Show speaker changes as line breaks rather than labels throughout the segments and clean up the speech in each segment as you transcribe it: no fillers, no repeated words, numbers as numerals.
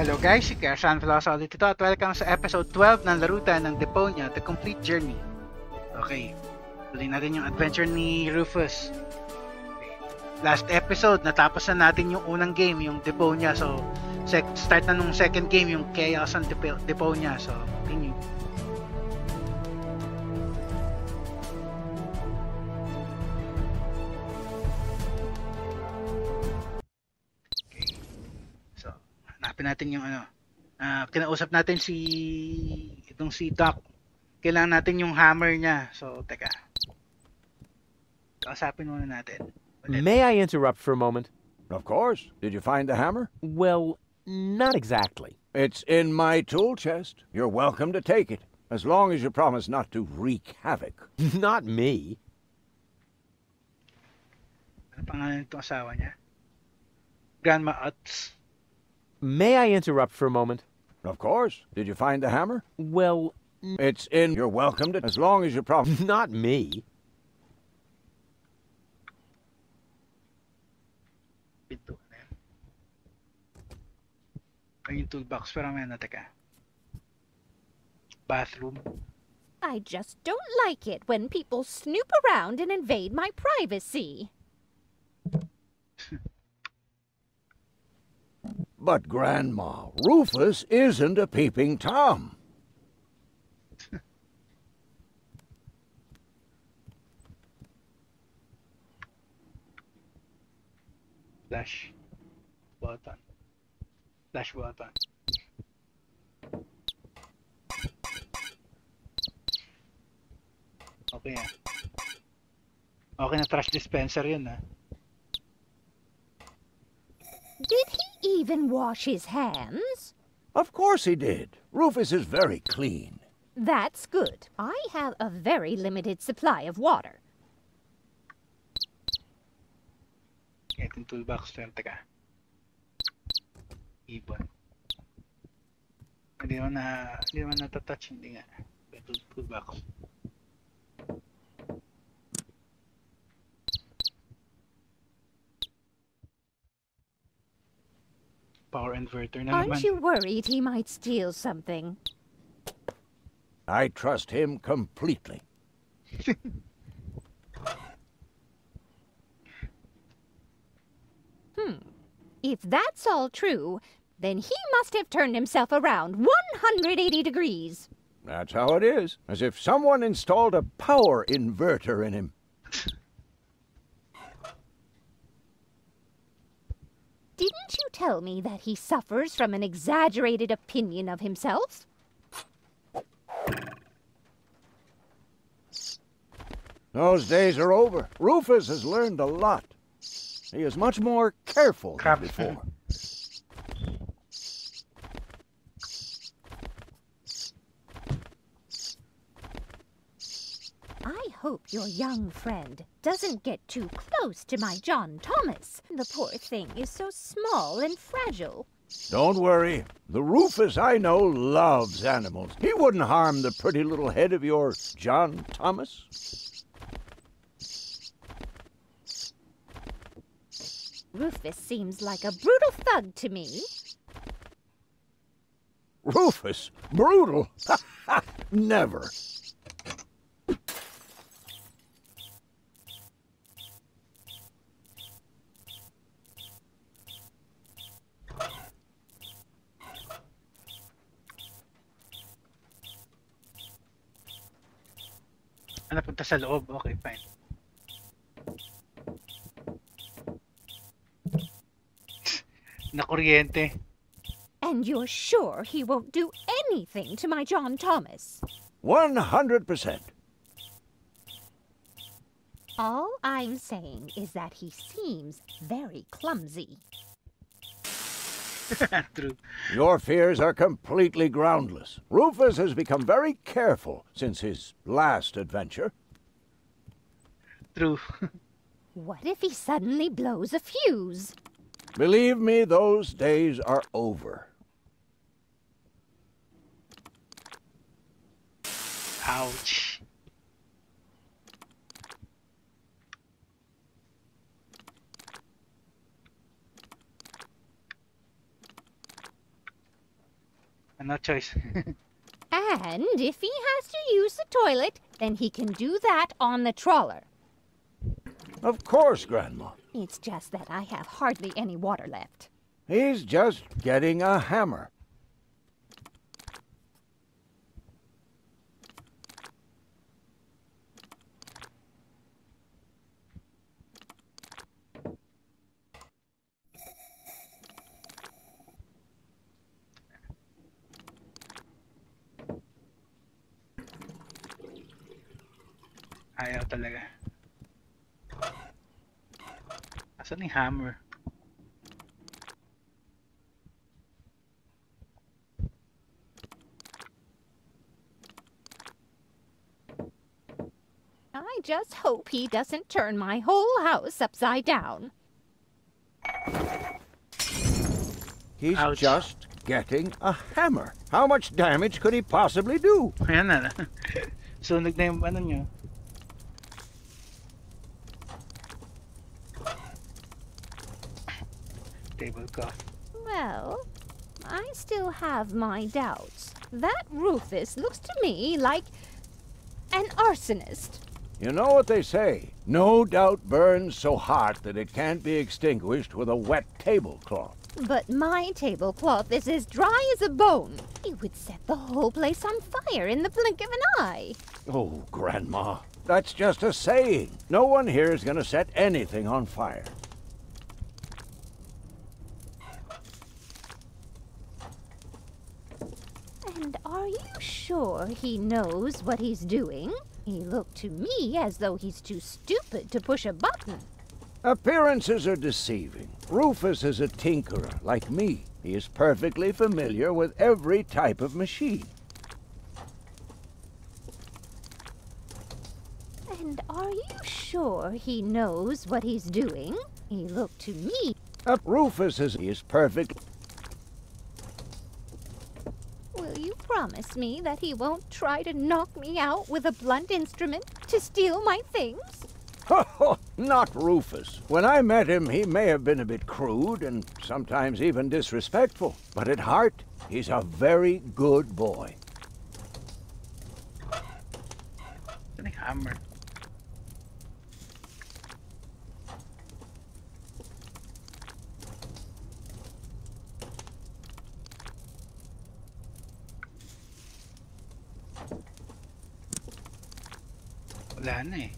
Hello guys, si Kersan Veloso ulit ito at welcome sa episode 12 ng Larutan ng Deponia, The Complete Journey. Okay, tuloy natin yung adventure ni Rufus. Okay. Last episode, natapos na natin yung unang game, yung Deponia. So, start na nung second game, yung Chaos and Deponia. So, continue. Hanapin natin yung kinausap natin si Doc. Kailangan natin yung hammer niya. So, teka. Kausapin muna natin.
May I interrupt for a moment?
Of course. Did you find the hammer?
Well, not exactly.
It's in my tool chest. You're welcome to take it, as long as you promise not to wreak havoc.
Not me.
Ano pangalan itong asawa niya? Grandma Utz.
May I interrupt for a moment?
Of course. Did you find the hammer?
Well,
it's in. You're welcome to, as long as you promise.
Not me.
Pinto na yan. Ay, yung toolbox. Pero may teka. Bathroom.
I just don't like it when people snoop around and invade my privacy.
But, Grandma, Rufus isn't a peeping Tom.
Flash button. Flash button. Okay na. Okay na trash dispenser yun
Did he even wash his hands?
Of course he did. Rufus is very clean.
That's good. I have a very limited supply of water.
Itong toolbox na yun, teka. Ibon. Hindi naman natatouch, hindi nga. Itong toolbox. Power inverter na naman.
Aren't you worried he might steal something?
I trust him completely.
If that's all true, then he must have turned himself around 180 degrees.
That's how it is. As if someone installed a power inverter in him.
Didn't you tell me that he suffers from an exaggerated opinion of himself?
Those days are over. Rufus has learned a lot. He is much more careful than before.
I hope your young friend doesn't get too close to my John Thomas. The poor thing is so small and fragile.
Don't worry. The Rufus I know loves animals. He wouldn't harm the pretty little head of your John Thomas.
Rufus seems like a brutal thug to me.
Rufus? Brutal? Never.
Napunta sa loob. Okay, fine. Nakuryente.
And you're sure he won't do anything to my John Thomas?
100%.
All I'm saying is that he seems very clumsy.
True.
Your fears are completely groundless. Rufus has become very careful since his last adventure.
True.
What if he suddenly blows a fuse?
Believe me, those days are over.
Ouch. No choice.
And if he has to use the toilet, then he can do that on the trawler.
Of course, Grandma.
It's just that I have hardly any water left.
He's just getting a hammer.
Ayaw talaga. Asan yung hammer?
I just hope he doesn't turn my whole house upside down.
He's
Ouch.
just getting a hammer. How much damage could he possibly do?
Ayan na. Sunog na yung ano nyo. Tablecloth.
Well, I still have my doubts. That Rufus looks to me like an arsonist.
You know what they say? No doubt burns so hot that it can't be extinguished with a wet tablecloth.
But my tablecloth is as dry as a bone. He would set the whole place on fire in the blink of an eye.
Oh, Grandma, that's just a saying. No one here is going to set anything on fire.
And are you sure he knows what he's doing? He looked to me as though he's too stupid to push a button.
Appearances are deceiving. Rufus is a tinkerer, like me. He is perfectly familiar with every type of machine.
And are you sure he knows what he's doing? He looked to me.
Rufus is perfect.
Will you promise me that he won't try to knock me out with a blunt instrument to steal my things?
Not Rufus. When I met him, he may have been a bit crude and sometimes even disrespectful. But at heart, he's a very good boy.
Asan yung hammer? Wala na eh.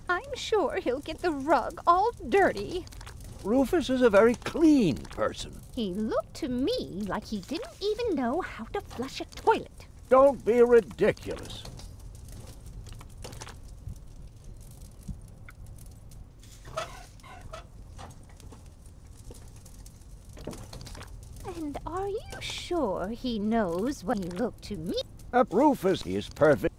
I'm sure he'll get the rug all dirty.
Rufus is a very clean person.
He looked to me like he didn't even know how to flush a toilet.
Don't be ridiculous.
And are you sure he knows what he looked to me?
Rufus is perfect.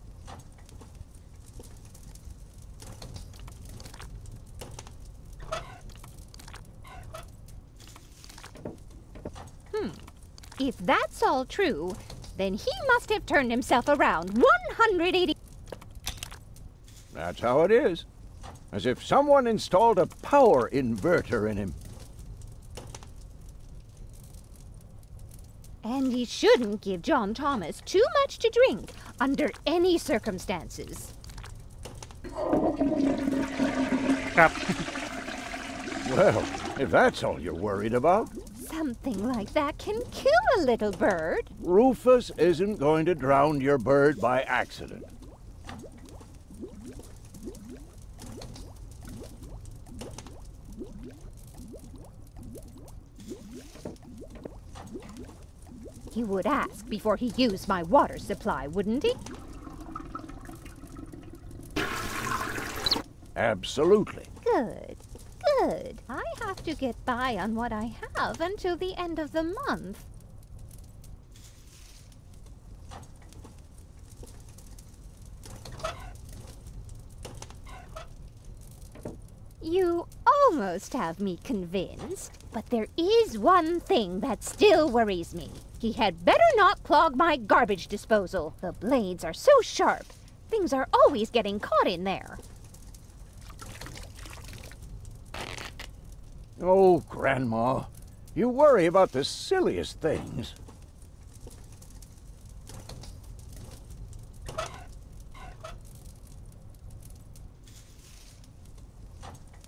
If that's all true, then he must have turned himself around 180.
That's how it is. As if someone installed a power inverter in him.
And he shouldn't give John Thomas too much to drink under any circumstances.
Crap.
Well, if that's all you're worried about,
Something like that can kill a little bird.
Rufus isn't going to drown your bird by accident.
He would ask before he used my water supply, wouldn't he?
Absolutely.
Good. Good. I have to get by on what I have until the end of the month. You almost almost have me convinced. But there is one thing that still worries me. He had better not clog my garbage disposal. The blades are so sharp. Things are always getting caught in there.
Oh, Grandma, you worry about the silliest things.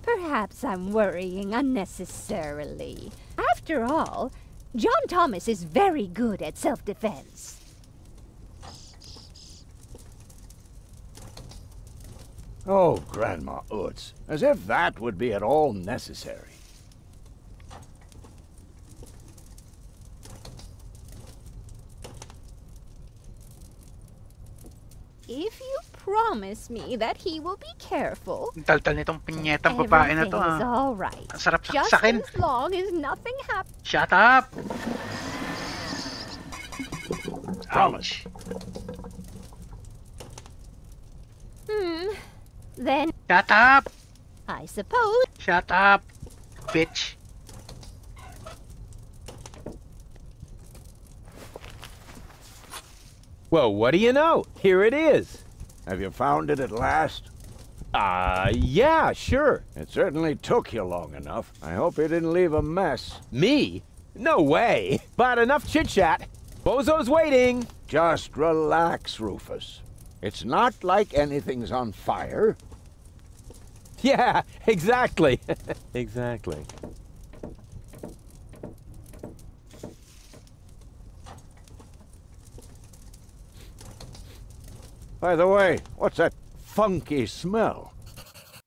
Perhaps I'm worrying unnecessarily. After all, John Thomas is very good at self-defense.
Oh, Grandma Utz, as if that would be at all necessary.
If you promise me that he will be careful,
Tal-tal nitong pinyetang babae na to,
everything is
ah.
all right.
Ang sarap
Just
saksakin.
as long as nothing happens.
Shut up!
Promise.
Then
Shut up!
I suppose.
Shut up! Bitch.
Well, what do you know? Here it is.
Have you found it at last?
Yeah, sure.
It certainly took you long enough. I hope you didn't leave a mess.
Me? No way. But enough chit-chat. Bozo's waiting.
Just relax, Rufus. It's not like anything's on fire.
Yeah, exactly. Exactly.
By the way, what's that funky smell?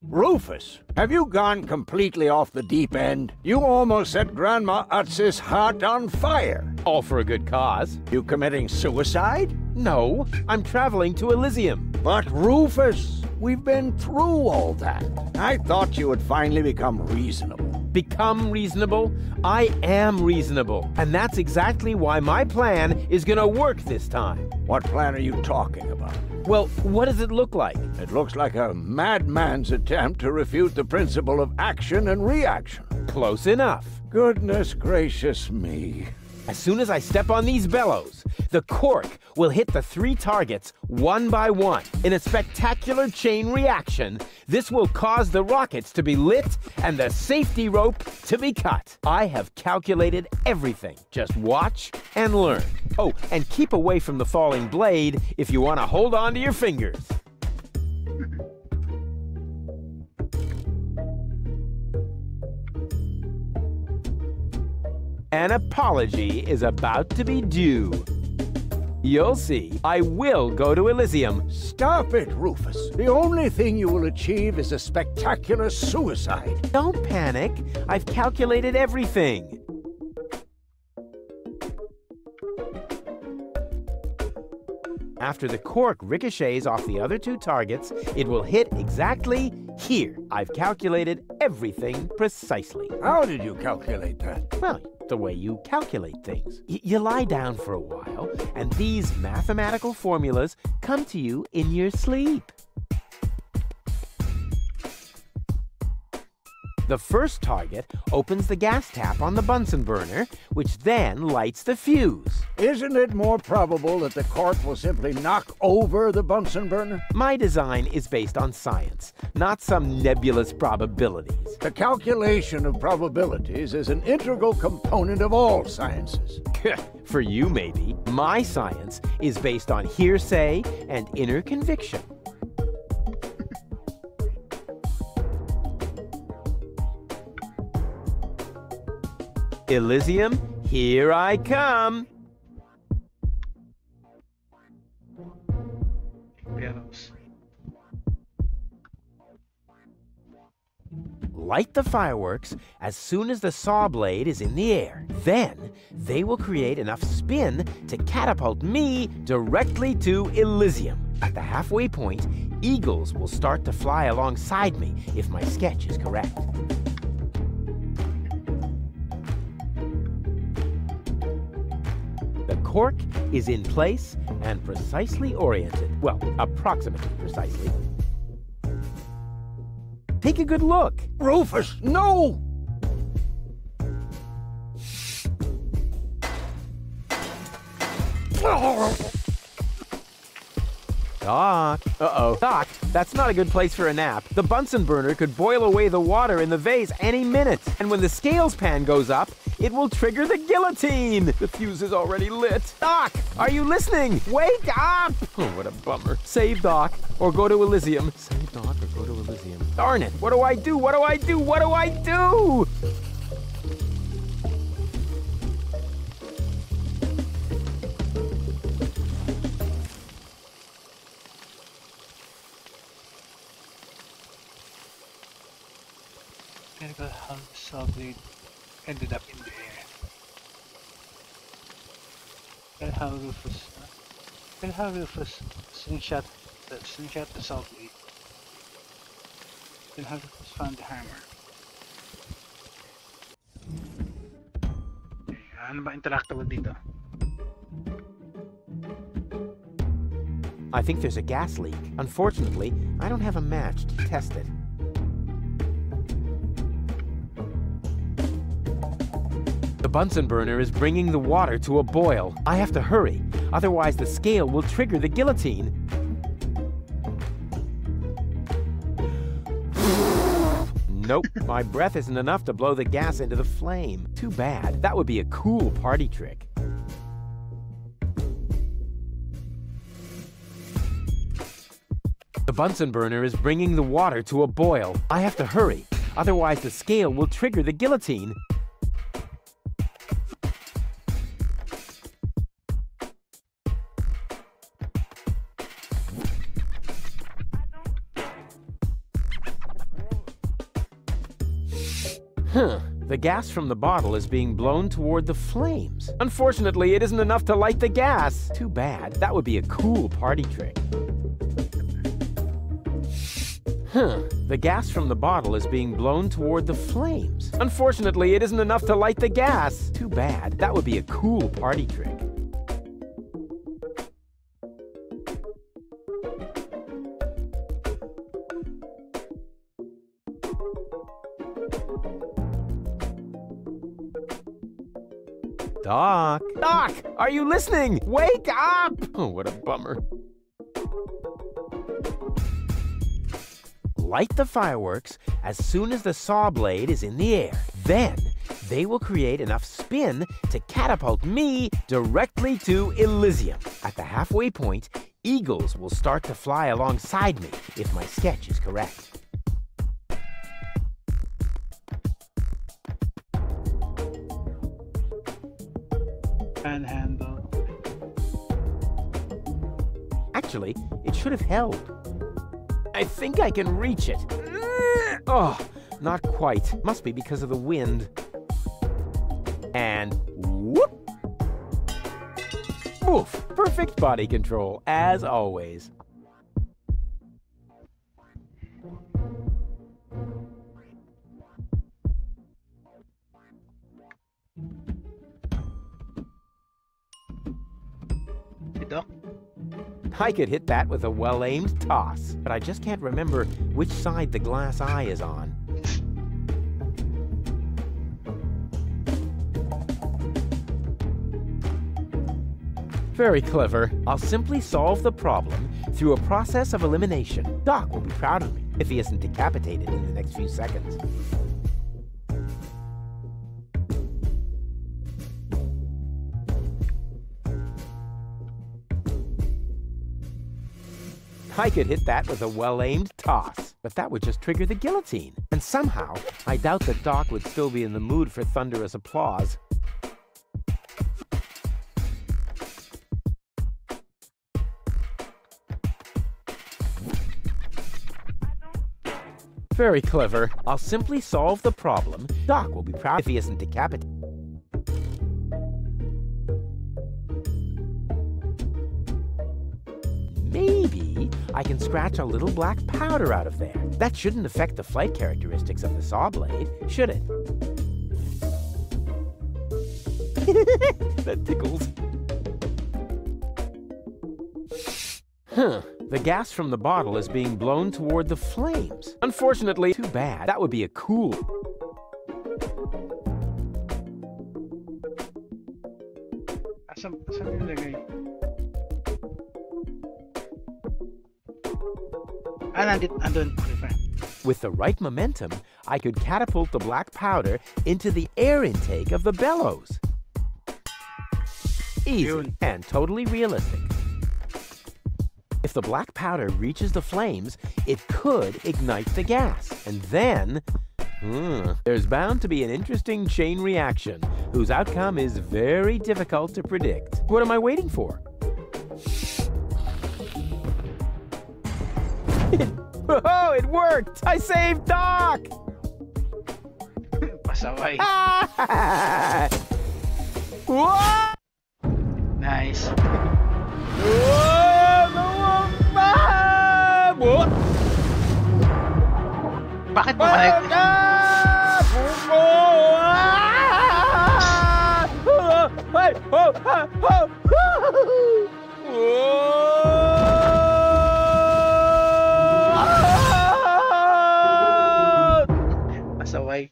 Rufus, have you gone completely off the deep end? You almost set Grandma Utz's heart on fire.
All for a good cause.
You committing suicide?
No, I'm traveling to Elysium.
But Rufus, we've been through all that. I thought you would finally become reasonable.
Become reasonable? I am reasonable. And that's exactly why my plan is gonna work this time.
What plan are you talking about?
Well, what does it look like?
It looks like a madman's attempt to refute the principle of action and reaction.
Close enough.
Goodness gracious me.
As soon as I step on these bellows, the cork will hit the 3 targets one by one. In a spectacular chain reaction, this will cause the rockets to be lit and the safety rope to be cut. I have calculated everything. Just watch and learn. Oh, and keep away from the falling blade if you want to hold on to your fingers. An apology is about to be due. You'll see, I will go to Elysium.
Stop it, Rufus. The only thing you will achieve is a spectacular suicide.
Don't panic. I've calculated everything. After the cork ricochets off the other 2 targets, it will hit exactly here. I've calculated everything precisely.
How did you calculate that?
Well, the way you calculate things. You lie down for a while, and these mathematical formulas come to you in your sleep. The first target opens the gas tap on the Bunsen burner, which then lights the fuse.
Isn't it more probable that the cork will simply knock over the Bunsen burner?
My design is based on science, not some nebulous probabilities.
The calculation of probabilities is an integral component of all sciences.
For you, maybe. My science is based on hearsay and inner conviction. Elysium, here I come. Light the fireworks as soon as the saw blade is in the air. Then they will create enough spin to catapult me directly to Elysium. At the halfway point, eagles will start to fly alongside me if my sketch is correct. The cork is in place and precisely oriented. Well, approximately precisely. Take a good look.
Rufus, no!
Doc. Uh-oh. Doc, that's not a good place for a nap. The Bunsen burner could boil away the water in the vase any minute. And when the scales pan goes up, it will trigger the guillotine. The fuse is already lit. Doc, are you listening? Wake up! Oh, what a bummer. Save Doc, or go to Elysium. Save Doc, or go to Elysium. Darn it, what do I do? What do I do? What do I do?
How the saw blade ended up in the air. Look at how Rufus slingshot the saw blade. Look at how Rufus found the hammer. Okay, ano ba interactable dito?
I think there's a gas leak. Unfortunately, I don't have a match to test it. The Bunsen burner is bringing the water to a boil. I have to hurry, otherwise the scale will trigger the guillotine. Nope, my breath isn't enough to blow the gas into the flame. Too bad. That would be a cool party trick. The Bunsen burner is bringing the water to a boil. I have to hurry, otherwise the scale will trigger the guillotine. The gas from the bottle is being blown toward the flames. Unfortunately, it isn't enough to light the gas. Too bad. That would be a cool party trick. The gas from the bottle is being blown toward the flames. Unfortunately, it isn't enough to light the gas. Too bad. That would be a cool party trick. Doc! Doc! Are you listening? Wake up! Oh, what a bummer. Light the fireworks as soon as the saw blade is in the air. Then, they will create enough spin to catapult me directly to Elysium. At the halfway point, eagles will start to fly alongside me if my sketch is correct.
Panhandle.
Actually, it should have held. I think I can reach it. Oh, not quite. Must be because of the wind. And whoop! Oof! Perfect body control, as always.
Doc?
I could hit that with a well-aimed toss, but I just can't remember which side the glass eye is on. Very clever. I'll simply solve the problem through a process of elimination. Doc will be proud of me if he isn't decapitated in the next few seconds. I could hit that with a well-aimed toss, but that would just trigger the guillotine. And somehow, I doubt that Doc would still be in the mood for thunderous applause. Very clever. I'll simply solve the problem. Doc will be proud if he isn't decapitated. Maybe I can scratch a little black powder out of there. That shouldn't affect the flight characteristics of the saw blade, should it? That tickles. The gas from the bottle is being blown toward the flames. Unfortunately, too bad. That would be a cool...
Saan nilagay? Andun. Okay, fine.
With the right momentum, I could catapult the black powder into the air intake of the bellows. Easy
Yun.
and totally realistic. If the black powder reaches the flames, it could ignite the gas. And then, there's bound to be an interesting chain reaction whose outcome is very difficult to predict. What am I waiting for? Oh, it worked! I saved Doc!
Pasaway.
Whoa!
Nice. Bakit bumalik? Pasaway.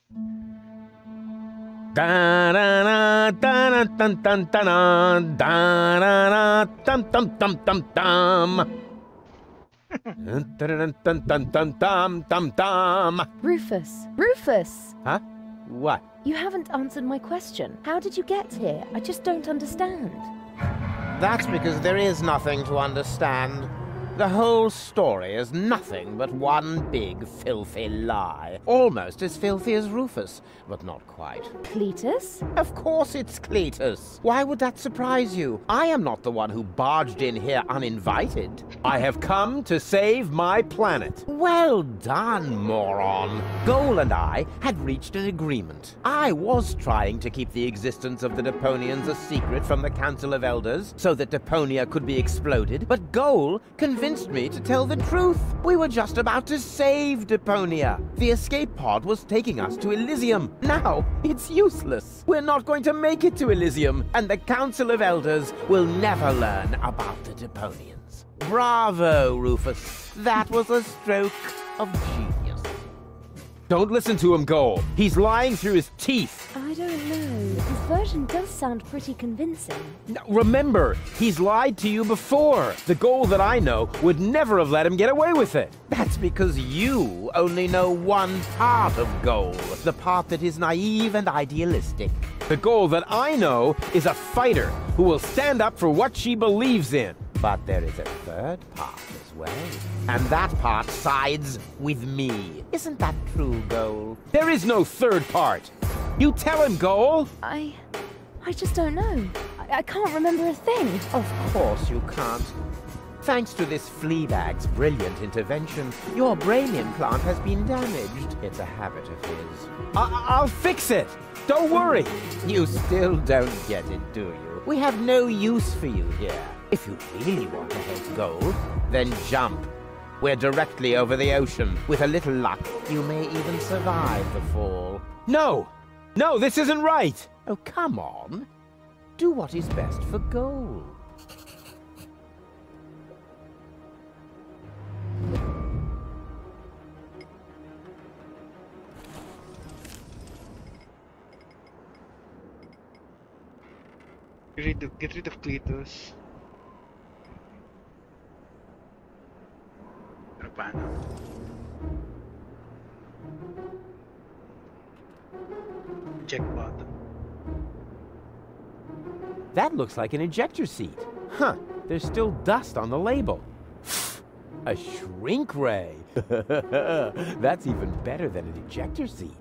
Rufus!
Huh? What?
You haven't answered my question. How did you get here? I just don't understand.
That's because there is nothing to understand. The whole story is nothing but one big filthy lie. Almost as filthy as Rufus, but not quite.
Cletus?
Of course it's Cletus. Why would that surprise you? I am not the one who barged in here uninvited.
I have come to save my planet.
Well done, moron. Goal and I had reached an agreement. I was trying to keep the existence of the Deponians a secret from the Council of Elders so that Deponia could be exploded, but Goal convinced me to tell the truth. We were just about to save Deponia. The escape pod was taking us to Elysium. Now, it's useless. We're not going to make it to Elysium, and the Council of Elders will never learn about the Deponians. Bravo, Rufus. That was a stroke of genius.
Don't listen to him, Goal. He's lying through his teeth.
I don't know. His version does sound pretty convincing.
Now, remember, he's lied to you before. The Goal that I know would never have let him get away with it.
That's because you only know one part of Goal, the part that is naive and idealistic.
The Goal that I know is a fighter who will stand up for what she believes in.
But there is a third part as well. And that part sides with me. Isn't that true, Goal?
There is no third part. You tell him, Goal.
I just don't know. I can't remember a thing.
Of course you can't. Thanks to this Fleabag's brilliant intervention, your brain implant has been damaged. It's a habit of his.
I'll fix it. Don't worry.
You still don't get it, do you? We have no use for you here. If you really want to help Goal, then jump. We're directly over the ocean. With a little luck, you may even survive the fall.
No, this isn't right.
Oh, come on. Do what is best for Goal.
Get rid of Cletus. Pero paano? Check button.
That looks like an ejector seat. Huh, there's still dust on the label. A shrink ray. That's even better than an ejector seat.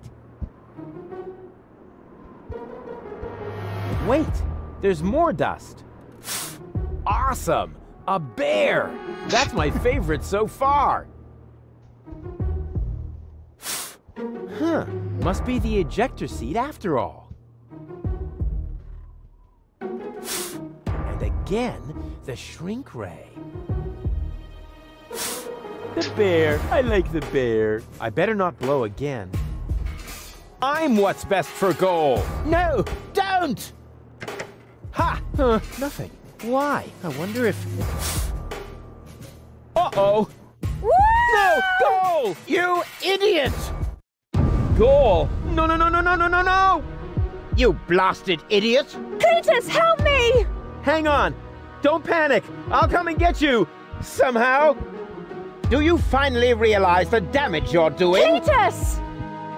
Wait, there's more dust. Awesome! A bear! That's my favorite so far. Huh, must be the ejector seat after all. And again, the shrink ray. The bear. I like the bear. I better not blow again. I'm what's best for Goal.
No, don't!
Ha! Nothing. Why? I wonder if... Uh-oh. No! Goal! You idiot! Goal! No, no, no, no, no, no, no, no!
You blasted idiot!
Cletus, help me!
Hang on! Don't panic! I'll come and get you! Somehow!
Do you finally realize the damage you're doing?
Cletus!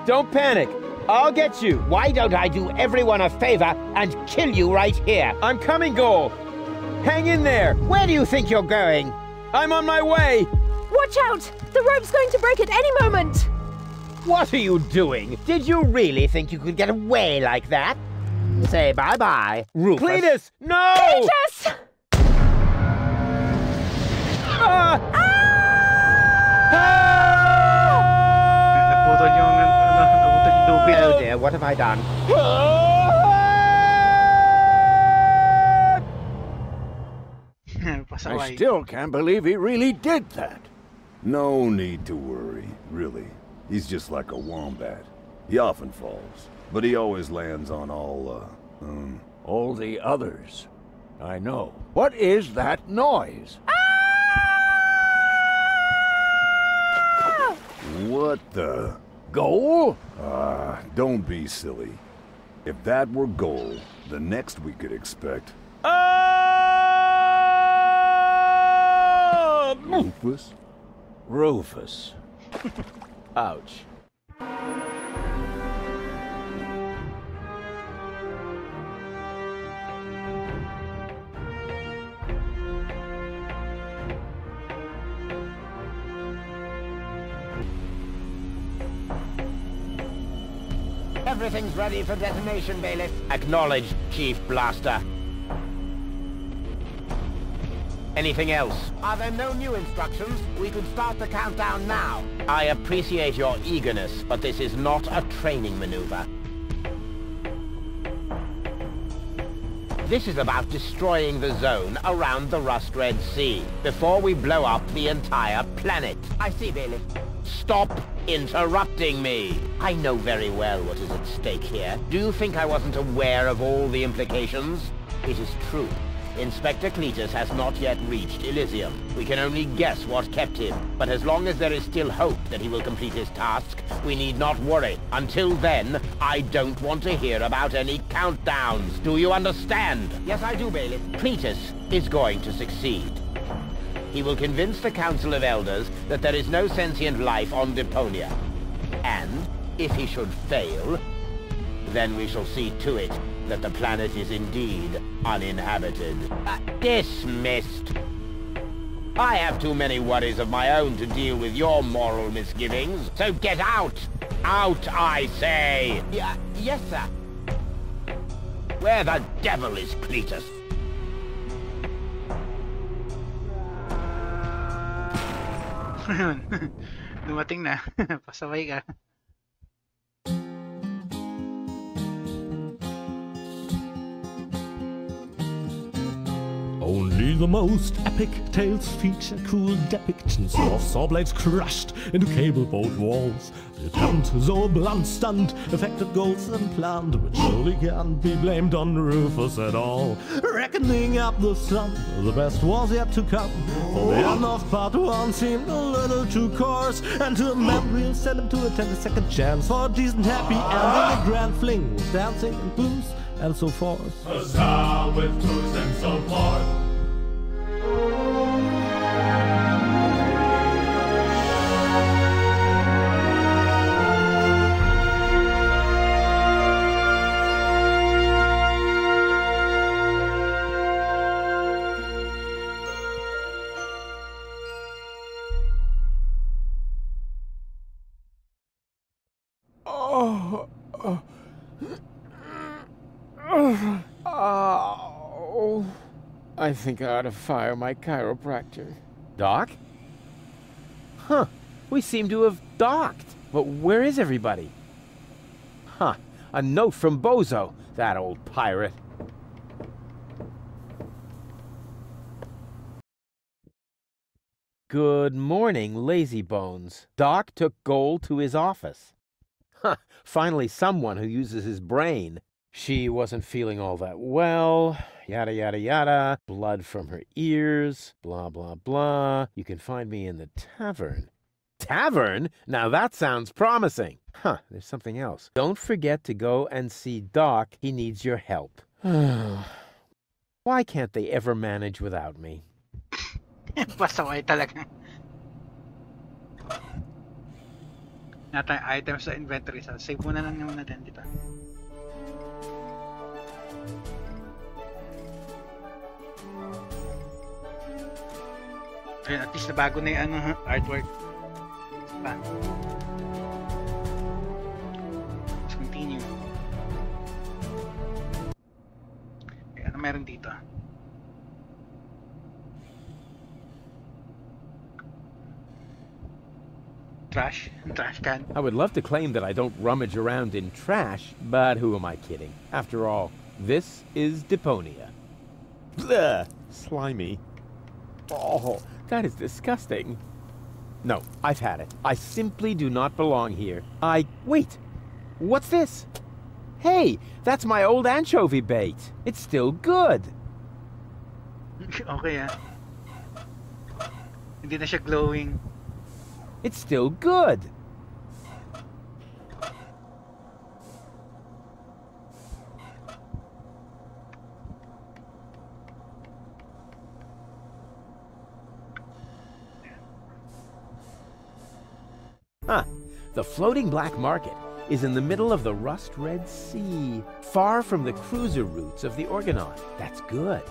Don't panic! I'll get you!
Why don't I do everyone a favor and kill you right here?
I'm coming, Goal! Hang in there!
Where do you think you're going?
I'm on my way!
Watch out! The rope's going to break at any moment!
What are you doing? Did you really think you could get away like that? Say bye-bye, Rufus.
Cletus! No!
Cletus!
Naputol yung, naputol yung tubig.
Oh dear, what have I done?
I
Pasaway.
still can't believe he really did that.
No need to worry, really. He's just like a wombat. He often falls, but he always lands on all
the others. I know. What is that noise?
What the?
Goal?
Don't be silly. If that were gold, the next we could expect... Rufus?
Rufus.
Ouch.
Everything's ready for detonation, Bailiff. Acknowledged, Chief Blaster. Anything else? Are there no new instructions? We could start the countdown now. I appreciate your eagerness, but this is not a training maneuver. This is about destroying the zone around the Rust Red Sea before we blow up the entire planet. I see, Bailiff. Stop interrupting me. I know very well what is at stake here. Do you think I wasn't aware of all the implications? It is true. Inspector Cletus has not yet reached Elysium. We can only guess what kept him, but as long as there is still hope that he will complete his task, we need not worry. Until then, I don't want to hear about any countdowns. Do you understand? Yes, I do, Bailiff. Cletus is going to succeed. He will convince the Council of Elders that there is no sentient life on Deponia. And, if he should fail, then we shall see to it that the planet is indeed uninhabited. Dismissed. I have too many worries of my own to deal with your moral misgivings, so get out! Out, I say! Yes, sir. Where the devil is Cletus?
Dumating na. Pasaway ka.
Only the most epic tales feature cruel depictions of saw blades crushed into cable boat walls. The attempt, though a blunt stunt, affected goals and planned, but surely can't be blamed on Rufus at all. Reckoning up the sum, the best was yet to come. For the end of part one seemed a little too coarse, and to a man we'll send him to attend a second chance for a decent happy ending, a grand fling with dancing and booze and so forth.
Huzzah with booze and so forth.
Oh, I think I ought to fire my chiropractor. Doc? Huh, we seem to have docked. But where is everybody? Huh, a note from Bozo, that old pirate. Good morning, lazy bones. Doc took Gold to his office. Huh, finally someone who uses his brain. She wasn't feeling all that well, yada yada yada, blood from her ears, blah blah blah. You can find me in the tavern. Tavern? Now that sounds promising. Huh, there's something else. Don't forget to go and see Doc. He needs your help. Why can't they ever manage without me?
Pasaway talaga. Natin items sa inventory. So, save muna lang naman natin dito. Ayun, at least nabago na yung artwork. Pa. Let's continue. Okay, ano meron dito? Trash can.
I would love to claim that I don't rummage around in trash, but who am I kidding? After all, this is Deponia. Bleh, slimy. Oh, that is disgusting. No, I've had it. I simply do not belong here. Wait! What's this? Hey, that's my old anchovy bait. It's still good.
Okay, ah. Hindi na siya glowing.
It's still good. The floating black market is in the middle of the Rust Red Sea, far from the cruiser routes of the Organon. That's good.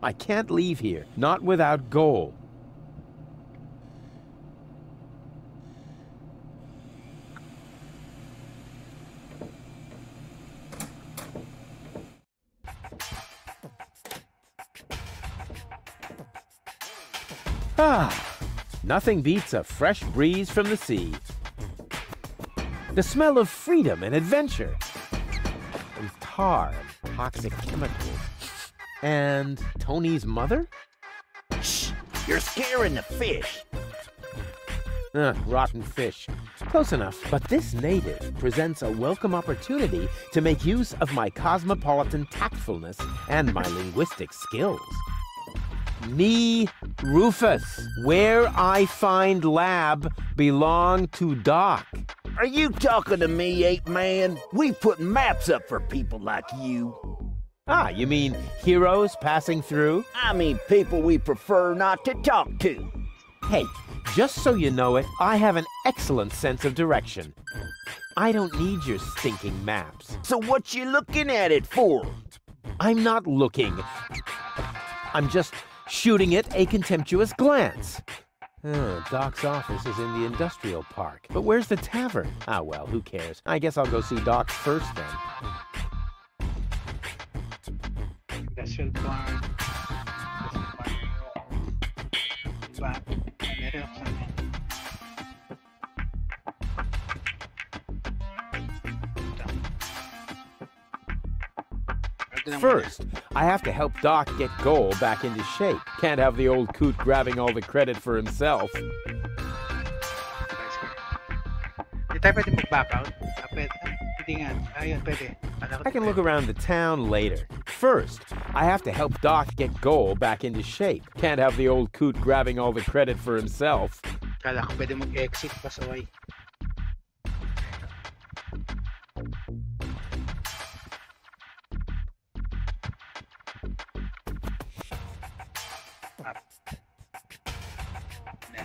I can't leave here, not without gold. Nothing beats a fresh breeze from the sea. The smell of freedom and adventure. And tar and toxic chemicals. And Tony's mother?
Shh! You're scaring the fish.
Rotten fish. Close enough. But this native presents a welcome opportunity to make use of my cosmopolitan tactfulness and my linguistic skills. Me, Rufus, where I find lab belong to Doc.
Are you talking to me, Ape Man? We put maps up for people like you.
You mean heroes passing through?
I mean people we prefer not to talk to.
Hey, just so you know it, I have an excellent sense of direction. I don't need your stinking maps.
So what you looking at it for?
I'm not looking. I'm just shooting it a contemptuous glance. Doc's office is in the industrial park. But where's the tavern? Well, who cares? I guess I'll go see Doc first then.
Industrial park.
First, I have to help Doc get Goal back into shape. Can't have the old coot grabbing all the credit for himself. I can look around the town later. First, I have to help Doc get Goal back into shape. Can't have the old coot grabbing all the credit for himself.
Kala ko pwede mag-exit pasaway.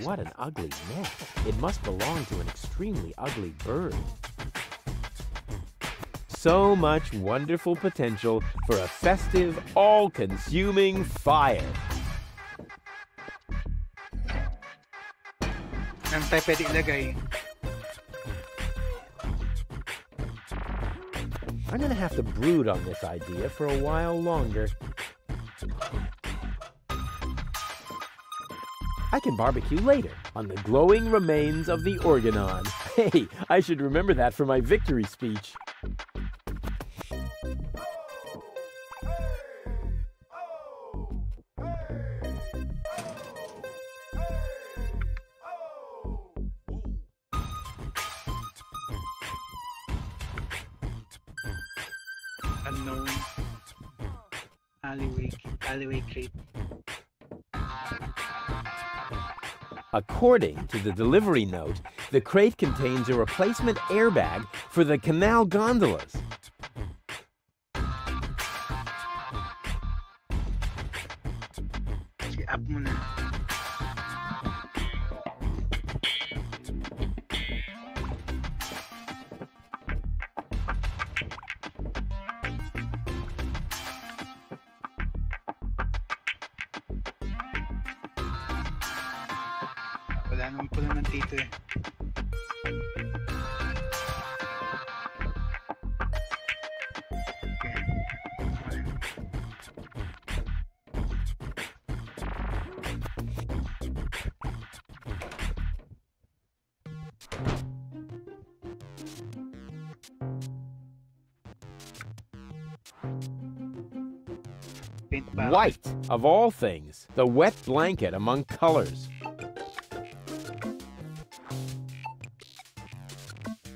What an ugly neck. It must belong to an extremely ugly bird. So much wonderful potential for a festive, all-consuming fire.
Saan tayo pwede ilagay?
I'm gonna have to brood on this idea for a while longer. I can barbecue later on the glowing remains of the Organon. Hey, I should remember that for my victory speech.
unknown alleyway crate.
According to the delivery note, the crate contains a replacement airbag for the canal gondolas.
Sige, up muna. Wala naman pala nandito eh. Paint palette.
White, of all things, the wet blanket among colors.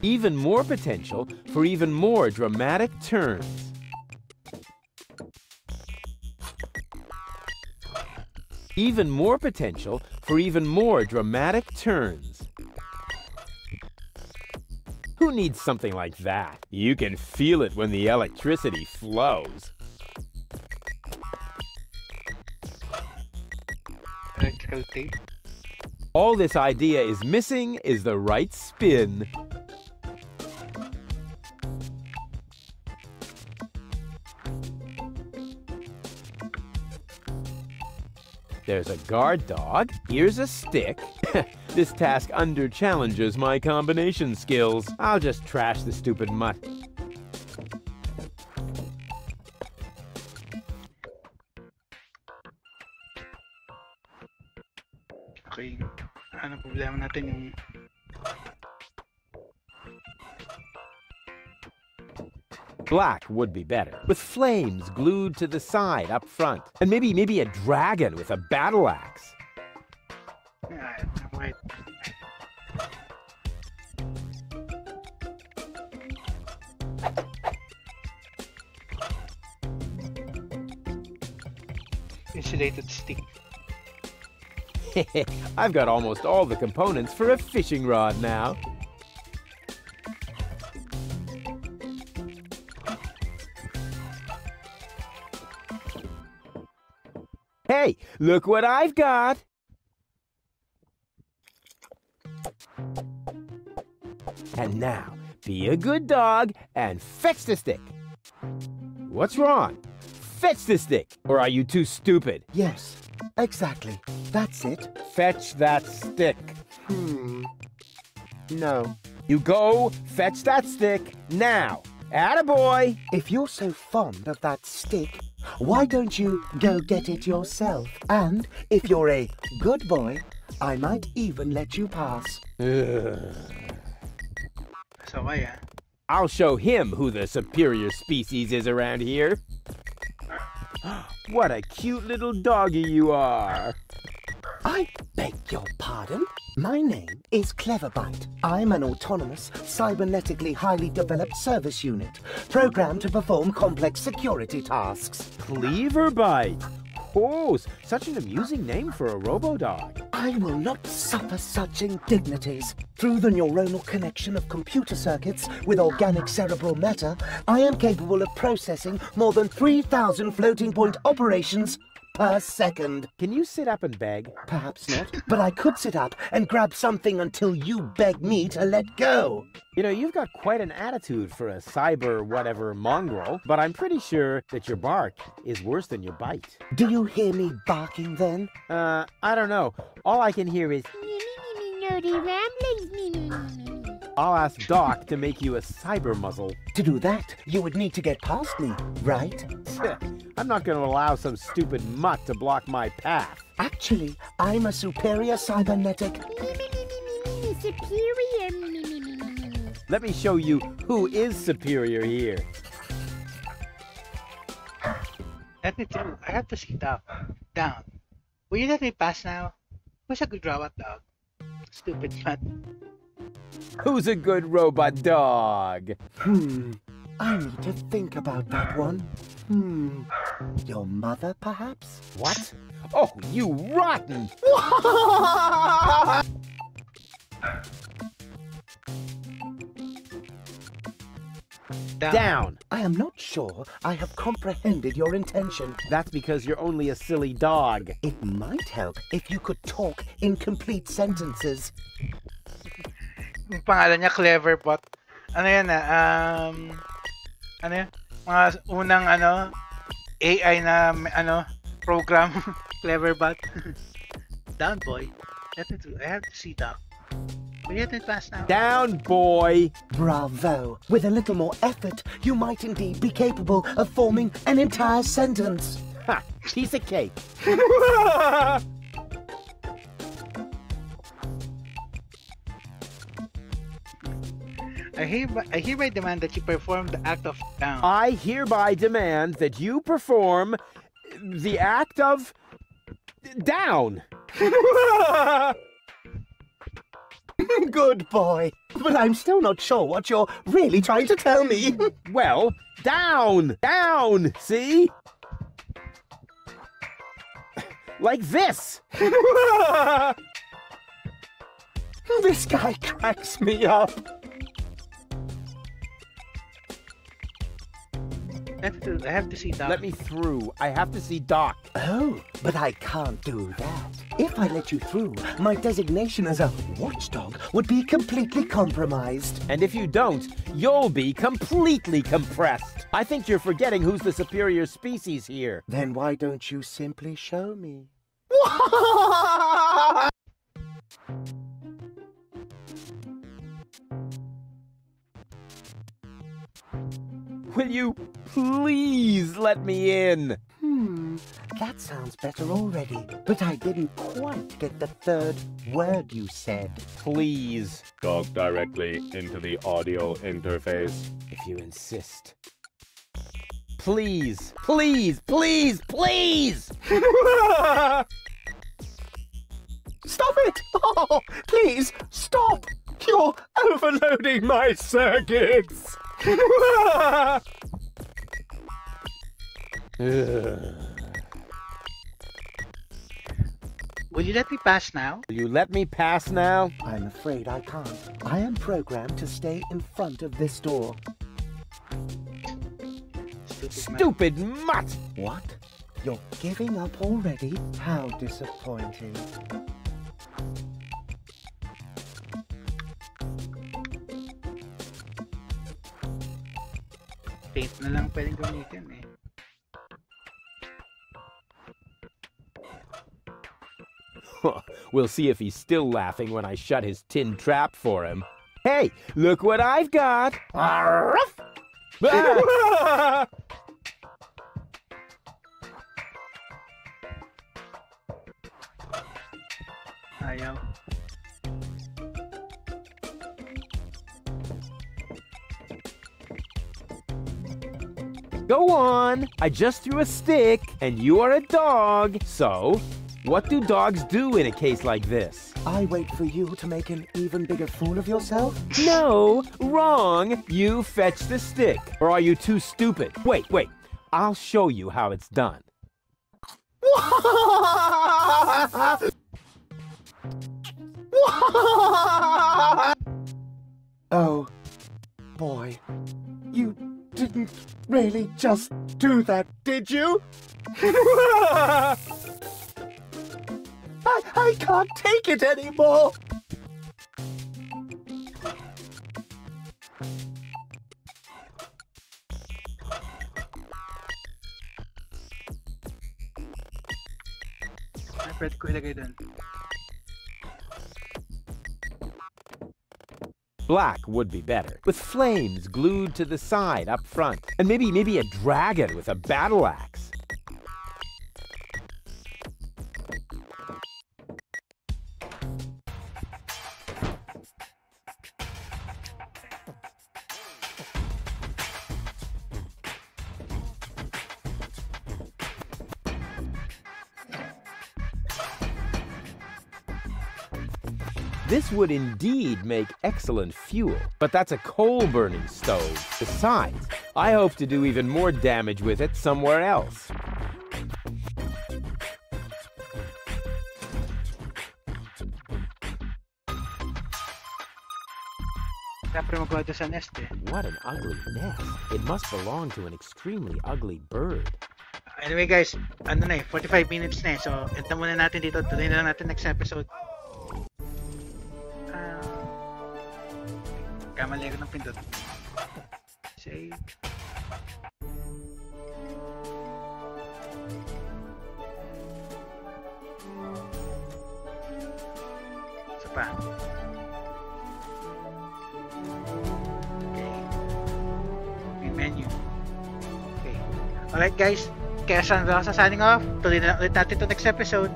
Even more potential for even more dramatic turns. Even more potential for even more dramatic turns. Who needs something like that? You can feel it when the electricity flows.
Electrical tape.
All this idea is missing is the right spin. There's a guard dog. Here's a stick. This task under-challenges my combination skills. I'll just trash the stupid mutt.
Okay. Ano problema natin yung...
Black would be better, with flames glued to the side up front. And maybe a dragon with a battle axe.
White. Insulated stick.
I've got almost all the components for a fishing rod now. Hey, look what I've got! And now, be a good dog and fetch the stick. What's wrong? Fetch the stick! Or are you too stupid?
Yes, exactly. That's it.
Fetch that stick.
No.
You go fetch that stick now. Attaboy!
If you're so fond of that stick, why don't you go get it yourself? And if you're a good boy, I might even let you pass.
So why,
I'll show him who the superior species is around here. What a cute little doggy you are.
I beg your pardon? My name is Cleverbite. I'm an autonomous, cybernetically highly developed service unit, programmed to perform complex security tasks.
Cleverbite. Oh, such an amusing name for a robo-dog.
I will not suffer such indignities. Through the neuronal connection of computer circuits with organic cerebral matter, I am capable of processing more than 3,000 floating-point operations per second.
Can you sit up and beg?
Perhaps not, but I could sit up and grab something until you beg me to let go.
You know, you've got quite an attitude for a cyber-whatever mongrel, but I'm pretty sure that your bark is worse than your bite.
Do you hear me barking then?
I don't know. All I can hear is... I'll ask Doc to make you a cyber muzzle.
To do that, you would need to get past me, right?
I'm not going to allow some stupid mutt to block my path.
Actually, I'm a superior cybernetic...
Let me show you who is superior here.
Let me through. I have to sit up. Down. Will you let me pass now? Who's a good robot dog? Stupid mutt.
Who's a good robot dog?
I need to think about that one. Your mother, perhaps?
What? Oh, you rotten! Down!
I am not sure I have comprehended your intention.
That's because you're only a silly dog.
It might help if you could talk in complete sentences.
Yung pangalan niya, Cleverbot. Ano yan ano yan? Mga unang AI na program. Cleverbot. Down, boy. I have to see Doc. Will you let it pass now?
Down, boy!
Bravo! With a little more effort, you might indeed be capable of forming an entire sentence.
Ha! Piece of cake.
I hereby demand that you perform the act of down.
I hereby demand that you perform the act of down.
Good boy. But I'm still not sure what you're really trying to tell me.
Well, down! Down! See? Like this!
This guy cracks me up.
I have to see Doc.
Let me through. I have to see Doc.
Oh, but I can't do that. If I let you through, my designation as a watchdog would be completely compromised.
And if you don't, you'll be completely compressed. I think you're forgetting who's the superior species here.
Then why don't you simply show me?
Will you please let me in?
That sounds better already. But I didn't quite get the third word you said.
Please.
Talk directly into the audio interface.
If you insist. Please, please, please, please!
Stop it! Oh, please, stop! You're overloading my circuits!
Will you let me pass now?
Will you let me pass now?
I'm afraid I can't. I am programmed to stay in front of this door.
Stupid mutt!
What? You're giving up already? How disappointing.
Paint na lang pwedeng gamitin eh.
We'll see if he's still laughing when I shut his tin trap for him. Hey, look what I've got! Arf! Ah!
Ayaw.
Go on! I just threw a stick, and you are a dog. So, what do dogs do in a case like this?
I wait for you to make an even bigger fool of yourself?
No, wrong. You fetch the stick. Or are you too stupid? Wait. I'll show you how it's done.
Oh, boy. You didn't really just do that, did you? I can't take it anymore!
Pwede ko ilagay dun.
Black would be better, with flames glued to the side up front, and maybe a dragon with a battle axe.
This would indeed make excellent fuel, but that's a coal-burning stove. Besides, I hope to do even more damage with it somewhere else. What an ugly nest. It must belong to an extremely ugly bird.
Anyway guys, 45 minutes na eh. So, enta muna natin dito. Tuloy na lang natin next episode. Kamali ako ng pindot. Save. Isa pa. Menu. Okay. Alright guys, kaya Sandra sa signing off. Tuloy na ulit natin to next episode.